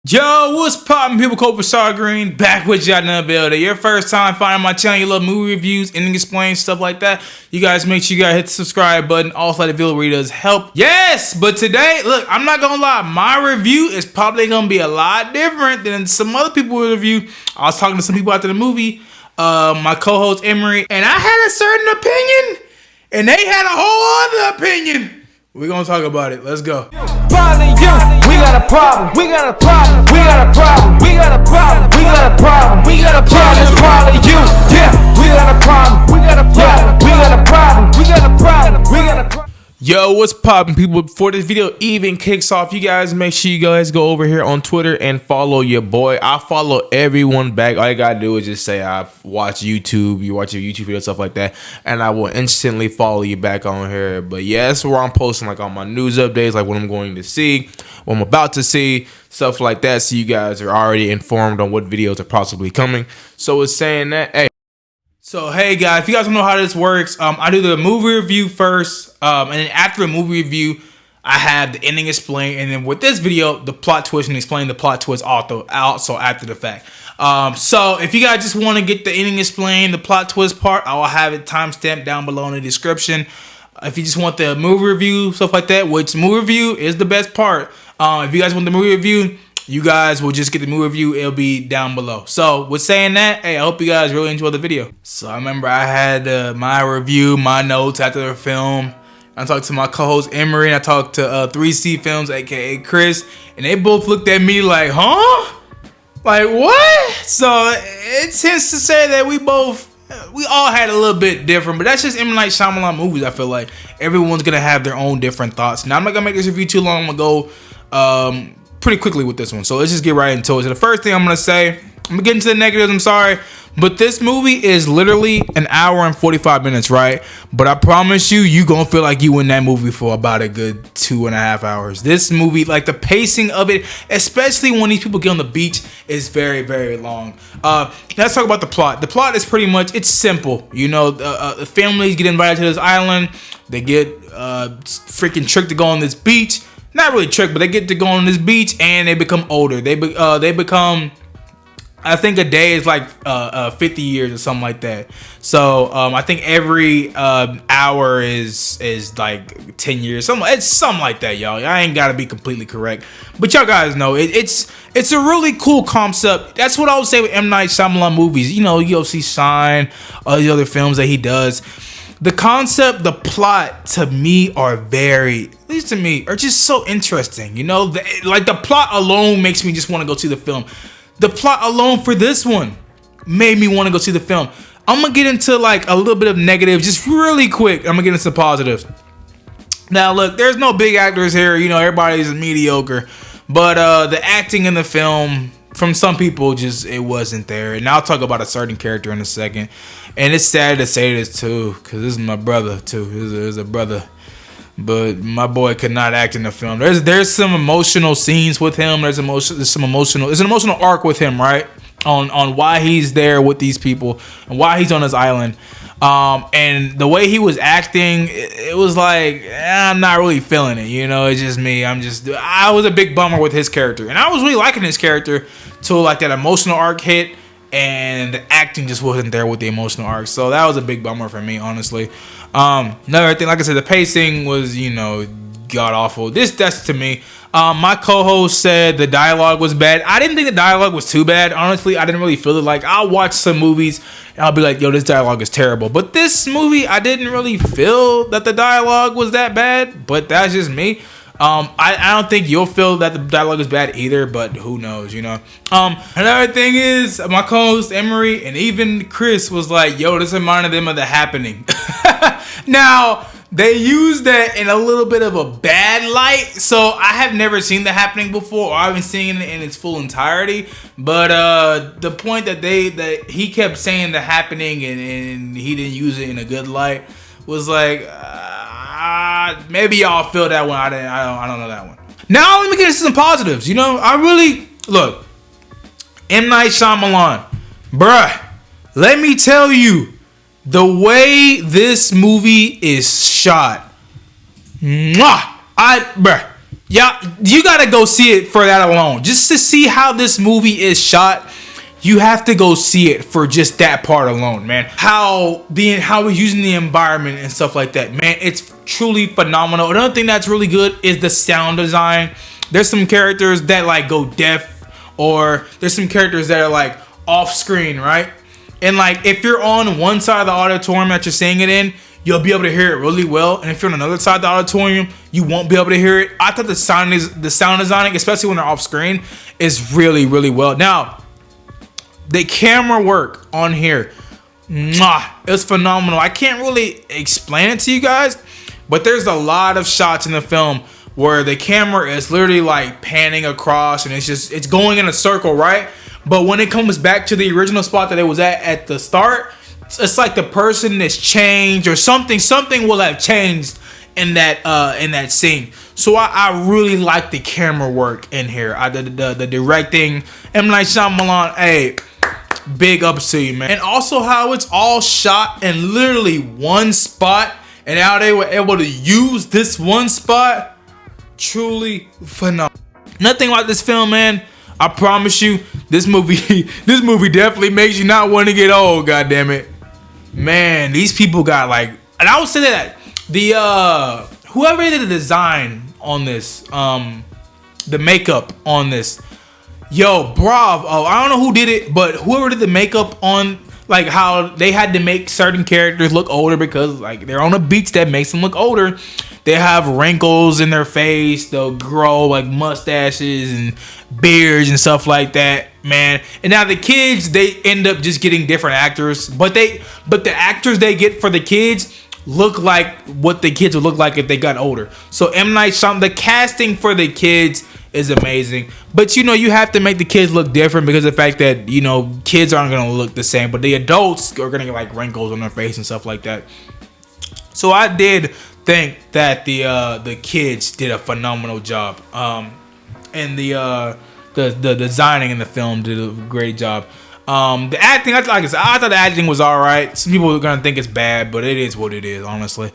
Yo, what's poppin', people? Cobra Star Green back with y'all in the building. Your first time finding my channel, you love movie reviews, ending explain stuff like that. You guys make sure you guys hit the subscribe button. Also, the video readers help. Yes, but today, look, I'm not gonna lie, my review is probably gonna be a lot different than some other people's review. I was talking to some people after the movie, my co-host Emery, and I had a certain opinion, and they had a whole other opinion. We're gonna talk about it. Let's go. We got a problem, we got a problem, we got a problem, we got a problem, we got a problem, we got a problem, it's probably you. Yeah, we got a problem, we got a problem, we got a problem, we got a problem, we got a problem. Yo, what's poppin', people? Before this video even kicks off, you guys make sure you guys go over here on Twitter and follow your boy. I follow everyone back. All you gotta do is just say I watch YouTube, you watch your YouTube video, stuff like that, and I will instantly follow you back on here. But yeah, that's where I'm posting like all my news updates, like what I'm going to see, what I'm about to see, stuff like that, so you guys are already informed on what videos are possibly coming. So it's saying that, hey. So hey guys, if you guys don't know how this works, I do the movie review first, and then after the movie review, I have the ending explained, and then with this video, the plot twist and explain the plot twist also after the fact. So if you guys just want to get the ending explained, the plot twist part, I will have it timestamped down below in the description. If you just want the movie review, stuff like that, which movie review is the best part. If you guys want the movie review, you guys will just get the movie review. It'll be down below. So with saying that, hey, I hope you guys really enjoy the video. So I remember I had my review, my notes after the film. I talked to my co-host Emery, and I talked to 3C Films, aka Chris, and they both looked at me like, huh? Like what? So it tends to say that we all had a little bit different, but that's just M. Night Shyamalan movies. I feel like everyone's gonna have their own different thoughts. Now I'm not gonna make this review too long. I'm gonna go pretty quickly with this one. So let's just get right into it. So the first thing I'm gonna say, I'm gonna get into the negatives, I'm sorry, but this movie is literally an hour and 45 minutes, right? But I promise you gonna feel like you in that movie for about a good 2.5 hours. This movie, like the pacing of it, especially when these people get on the beach, is very, very long. Let's talk about the plot. The plot is pretty much, it's simple. You know, the families get invited to this island. They get freaking tricked to go on this beach. Not really tricked, but they get to go on this beach and they become older. They become, I think a day is like 50 years or something like that. So I think every hour is like 10 years. It's something like that, y'all. I ain't gotta be completely correct, but y'all guys know it's a really cool concept. That's what I would say with M. Night Shyamalan movies. You know, you'll see Shine, all these other films that he does. The concept, the plot, to me are very, at least to me, are just so interesting. You know, like the plot alone makes me just want to go see the film. The plot alone for this one made me want to go see the film. I'm gonna get into like a little bit of negative, just really quick. I'm gonna get into positives. Now, look, there's no big actors here. You know, everybody's mediocre, but the acting in the film, from some people, just it wasn't there. And I'll talk about a certain character in a second. And it's sad to say this too, because this is my brother too. This is a brother, but my boy could not act in the film. There's some emotional scenes with him. There's an emotional arc with him, right? On why he's there with these people and why he's on this island. And the way he was acting, it was like, I'm not really feeling it. You know, it's just me. I was a big bummer with his character, and I was really liking his character till like that emotional arc hit. And the acting just wasn't there with the emotional arc. So that was a big bummer for me, honestly. Another thing, like I said, the pacing was, you know, god awful. That's to me. My co-host said the dialogue was bad. I didn't think the dialogue was too bad. Honestly, I didn't really feel it. Like, I'll watch some movies and I'll be like, yo, this dialogue is terrible. But this movie, I didn't really feel that the dialogue was that bad. But that's just me. I don't think you'll feel that the dialogue is bad either, but who knows, you know. Another thing is, my co-host Emery and even Chris was like, yo, this reminded them of The Happening. Now, they used that in a little bit of a bad light, so I have never seen The Happening before, or I haven't seen it in its full entirety. But the point that he kept saying The Happening and he didn't use it in a good light was like, maybe y'all feel that one. I don't know that one. Now let me get into some positives. You know, look, M. Night Shyamalan, bruh. Let me tell you, the way this movie is shot, bruh, Yeah, you gotta go see it for that alone. Just to see how this movie is shot, you have to go see it for just that part alone, man. How we're using the environment and stuff like that, man. It's truly phenomenal. Another thing that's really good is the sound design. There's some characters that like go deaf, or there's some characters that are like off screen, right? And like if you're on one side of the auditorium that you're seeing it in, you'll be able to hear it really well. And if you're on another side of the auditorium, you won't be able to hear it. I thought the sound designing, especially when they're off screen, is really, really well. Now, the camera work on here, it's phenomenal. I can't really explain it to you guys, but there's a lot of shots in the film where the camera is literally like panning across, and it's going in a circle, right? But when it comes back to the original spot that it was at the start, it's like the person is changed, or something will have changed in that scene. So I really like the camera work in here. The directing, M. Night Shyamalan, hey, big ups to you, man. And also how it's all shot in literally one spot, and how they were able to use this one spot, truly phenomenal. Nothing like this film, man. I promise you, this movie definitely makes you not want to get old. God damn it, man. These people got like, and I would say that the whoever did the design on this, the makeup on this, yo, bravo. I don't know who did it, but whoever did the makeup on, like how they had to make certain characters look older because like they're on a beach that makes them look older. They have wrinkles in their face. They'll grow like mustaches and beards and stuff like that, man. And now the kids, they end up just getting different actors, but the actors they get for the kids look like what the kids would look like if they got older. So M. Night Shyamalan, the casting for the kids is amazing, but you know you have to make the kids look different because of the fact that you know kids aren't gonna look the same, but the adults are gonna get like wrinkles on their face and stuff like that. So I did think that the kids did a phenomenal job, and the designing in the film did a great job. The acting, I thought the acting was all right. Some people are gonna think it's bad, but it is what it is, honestly.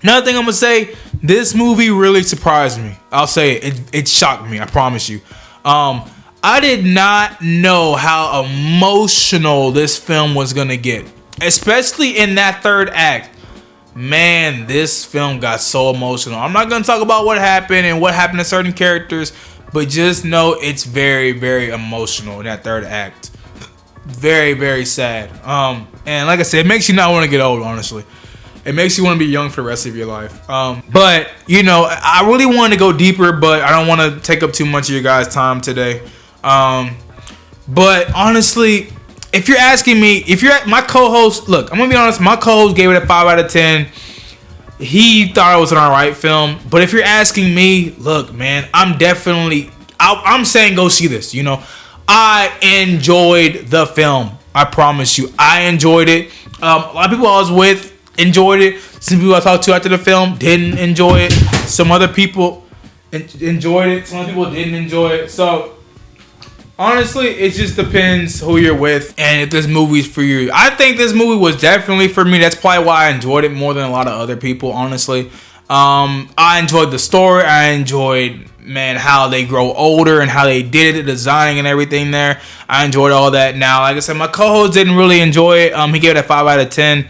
Another thing I'm gonna say, this movie really surprised me. I'll say it shocked me. I promise you. I did not know how emotional this film was gonna get, especially in that third act. Man, this film got so emotional. I'm not gonna talk about what happened and what happened to certain characters, but just know it's very, very emotional in that third act. Very, very sad. And like I said, it makes you not want to get old, honestly. It makes you want to be young for the rest of your life. But, you know, I really wanted to go deeper, but I don't want to take up too much of your guys' time today. But honestly, if you're asking me, if you're my co-host, look, I'm going to be honest, my co-host gave it a 5 out of 10. He thought it was an alright film. But if you're asking me, look, man, I'm saying go see this, you know. I enjoyed the film. I promise you. I enjoyed it. A lot of people I was with enjoyed it. Some people I talked to after the film didn't enjoy it. Some other people enjoyed it. Some other people didn't enjoy it. So, honestly, it just depends who you're with and if this movie's for you. I think this movie was definitely for me. That's probably why I enjoyed it more than a lot of other people, honestly. I enjoyed the story. I enjoyed, man, how they grow older and how they did it, the designing and everything there. I enjoyed all that. Now, like I said, my co-host didn't really enjoy it. He gave it a 5 out of 10.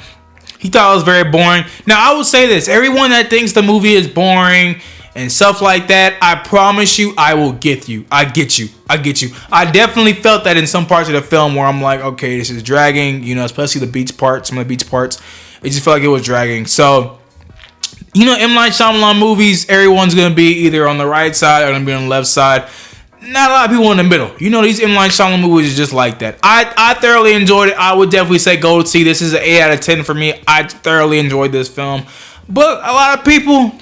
He thought it was very boring. Now, I will say this. Everyone that thinks the movie is boring and stuff like that, I promise you, I will get you. I get you. I definitely felt that in some parts of the film where I'm like, okay, this is dragging, you know, especially the beach parts, some of the beach parts. It just felt like it was dragging. So, you know, M. Night Shyamalan movies, everyone's going to be either on the right side or going to be on the left side. Not a lot of people in the middle. You know, these M. Night Shyamalan movies are just like that. I thoroughly enjoyed it. I would definitely say go see. This is an 8 out of 10 for me. I thoroughly enjoyed this film. But a lot of people,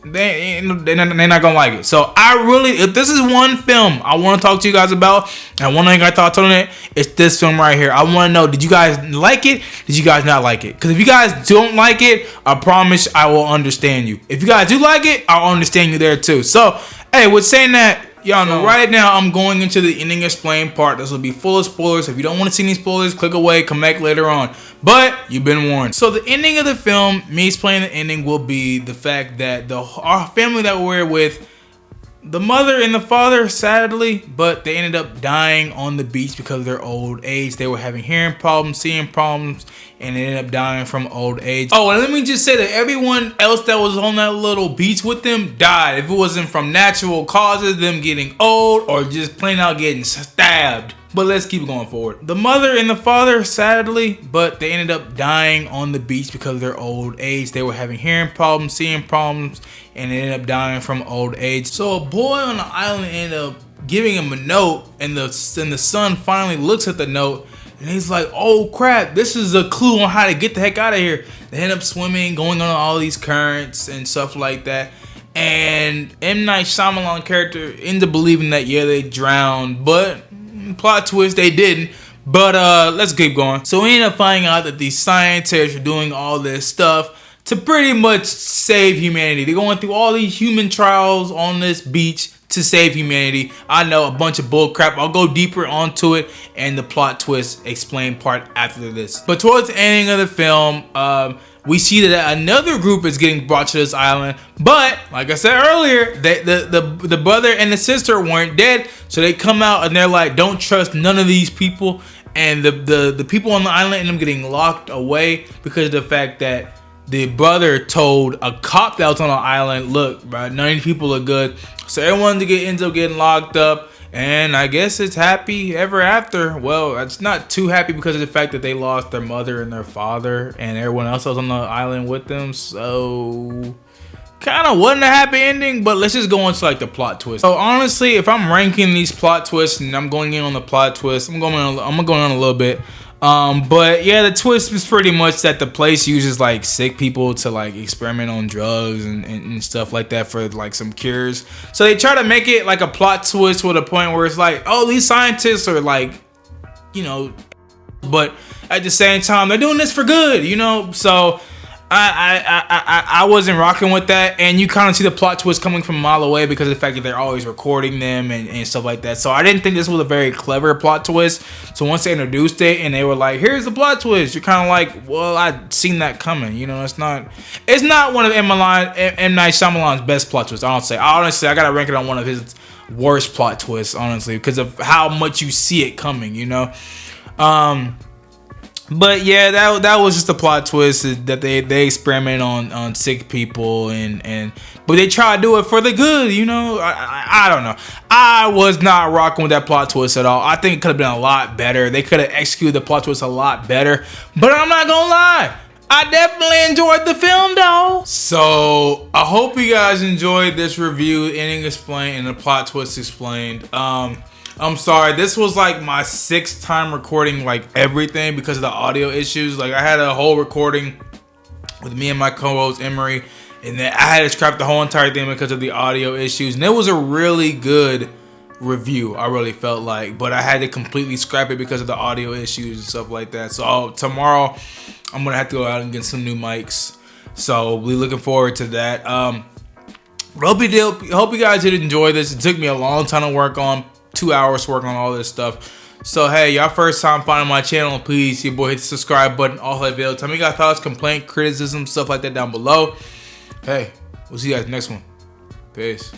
they're not gonna like it. So if this is one film I want to talk to you guys about, and one thing I thought on it, it's this film right here. I want to know, did you guys like it? Did you guys not like it? Because if you guys don't like it, I promise I will understand you. If you guys do like it, I'll understand you there too. So, hey, with saying that, Y'all know right now I'm going into the ending explain part. This will be full of spoilers. If you don't want to see any spoilers, click away, come back later on. But you've been warned. So the ending of the film, me explaining the ending, will be the fact that our family that we're with, the mother and the father, sadly, but they ended up dying on the beach because of their old age. They were having hearing problems, seeing problems, and they ended up dying from old age. Oh, and let me just say that everyone else that was on that little beach with them died. If it wasn't from natural causes, them getting old, or just plain out getting stabbed. But let's keep going forward. The mother and the father, sadly, but they ended up dying on the beach because of their old age. They were having hearing problems, seeing problems, and they ended up dying from old age. So a boy on the island ended up giving him a note, and the son finally looks at the note, and he's like, oh crap, this is a clue on how to get the heck out of here. They end up swimming, going on all these currents and stuff like that. And M. Night Shyamalan character ends up believing that, yeah, they drowned, but plot twist, they didn't. But let's keep going. So we end up finding out that these scientists are doing all this stuff to pretty much save humanity. They're going through all these human trials on this beach to save humanity. I know, a bunch of bull crap. I'll go deeper onto it and the plot twist explain part after this. But towards the ending of the film, we see that another group is getting brought to this island. But like I said earlier, the brother and the sister weren't dead, so they come out and they're like, don't trust none of these people. And the people on the island end up getting locked away because of the fact that the brother told a cop that was on the island, look, bro, none of these people are good. So everyone ends up getting locked up. And I guess it's happy ever after. Well, it's not too happy because of the fact that they lost their mother and their father, and everyone else was on the island with them. So kind of wasn't a happy ending, but let's just go into like the plot twist. So honestly, if I'm ranking these plot twists and I'm going in on the plot twist, I'm going on a little bit. But yeah, the twist was pretty much that the place uses like sick people to like experiment on drugs and stuff like that for like some cures. So they try to make it like a plot twist with a point where it's like, oh, these scientists are like, you know, but at the same time they're doing this for good, you know. So I wasn't rocking with that, and you kind of see the plot twist coming from a mile away because of the fact that they're always recording them and stuff like that. So I didn't think this was a very clever plot twist. So once they introduced it and they were like, here's the plot twist, you're kind of like, well, I'd seen that coming, you know. It's not one of M. Night Shyamalan's best plot twists, honestly. I gotta rank it on one of his worst plot twists, honestly, because of how much you see it coming, you know. But yeah, that was just a plot twist that they experiment on sick people but they try to do it for the good, you know. I don't know. I was not rocking with that plot twist at all. I think it could have been a lot better. They could have executed the plot twist a lot better. But I'm not gonna lie, I definitely enjoyed the film though. So I hope you guys enjoyed this review, ending explained and the plot twist explained. I'm sorry, this was like my 6th time recording like everything because of the audio issues. Like I had a whole recording with me and my co-host Emery, and then I had to scrap the whole entire thing because of the audio issues. And it was a really good review, I really felt like, but I had to completely scrap it because of the audio issues and stuff like that. So tomorrow I'm gonna have to go out and get some new mics. So we're looking forward to that. Hope you guys did enjoy this. It took me a long time to work on. 2 hours working on all this stuff. So hey, y'all first time finding my channel, please, your boy, hit the subscribe button, all that video. Tell me your thoughts, complaint, criticism, stuff like that down below. Hey, we'll see you guys next one. Peace.